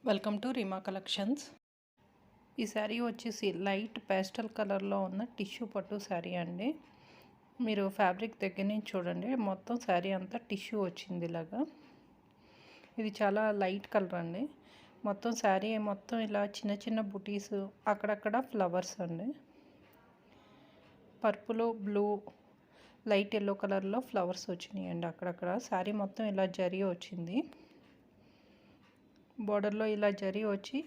Welcome to Reema collections. ఈ శారీ వచ్చేసి light pastel కలర్లో ఉన్న టిష్యూ పట్టు శారీ అండి. మీరు ఫ్యాబ్రిక్ దగ్గర నుంచి చూడండి, మొత్తం శారీ అంతా టిష్యూ వచ్చింది ఇలాగా. ఇది చాలా లైట్ కలర్ అండి. మొత్తం శారీ మొత్తం ఇలా చిన్న చిన్న బుటీస్, అక్కడక్కడ ఫ్లవర్స్ అండి. పర్పుల్, బ్లూ, లైట్ ఎల్లో కలర్లో ఫ్లవర్స్ వచ్చినాయి అండి. అక్కడక్కడ శారీ మొత్తం ఇలా జరీ వచ్చింది. బోర్డర్లో ఇలా జరీ వచ్చి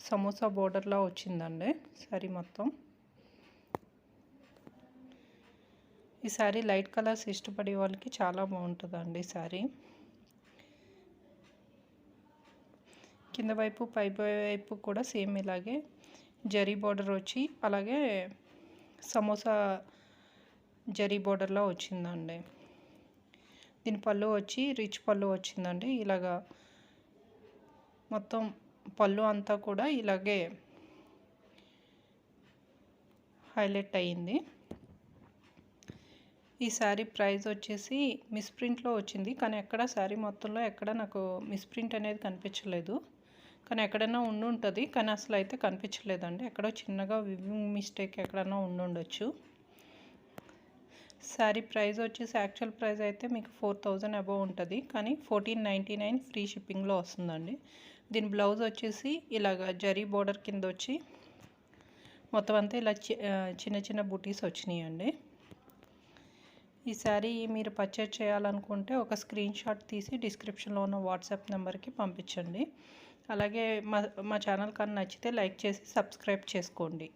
సమోసా బోర్డర్లా వచ్చిందండి శారీ మొత్తం. ఈ శారీ లైట్ కలర్స్ ఇష్టపడే వాళ్ళకి చాలా బాగుంటుందండి శారీ. కింద వైపు పై వైపు కూడా సేమ్ ఇలాగే జరీ బోర్డర్ వచ్చి అలాగే సమోసా జరీ బోర్డర్లా వచ్చిందండి. దీని పళ్ళు వచ్చి రిచ్ పళ్ళు వచ్చిందండి. ఇలాగా మొత్తం పళ్ళు అంతా కూడా ఇలాగే హైలైట్ అయ్యింది. ఈ శారీ ప్రైస్ వచ్చేసి మిస్ప్రింట్లో వచ్చింది, కానీ ఎక్కడ శారీ మొత్తంలో ఎక్కడ నాకు మిస్ప్రింట్ అనేది కనిపించలేదు. కానీ ఎక్కడైనా ఉంటుంది, కానీ అసలు అయితే కనిపించలేదండి. ఎక్కడో చిన్నగా వివింగ్ మిస్టేక్ ఎక్కడైనా ఉండొచ్చు. శారీ ప్రైస్ వచ్చేసి యాక్చువల్ ప్రైస్ అయితే మీకు 4000 అబవ్ ఉంటుంది, కానీ 1499 ఫ్రీ షిప్పింగ్లో వస్తుందండి. దీని బ్లౌజ్ వచ్చేసి ఇలాగ జరీ బోర్డర్ కింద వచ్చి మొత్తం అంతా ఇలా చిన్న చిన్న బూటీస్ వచ్చినాయండి. ఈ శారీ మీరు పర్చేజ్ చేయాలనుకుంటే ఒక స్క్రీన్ షాట్ తీసి డిస్క్రిప్షన్లో ఉన్న వాట్సాప్ నెంబర్కి పంపించండి. అలాగే మా ఛానల్ కానీ నచ్చితే లైక్ చేసి సబ్స్క్రైబ్ చేసుకోండి.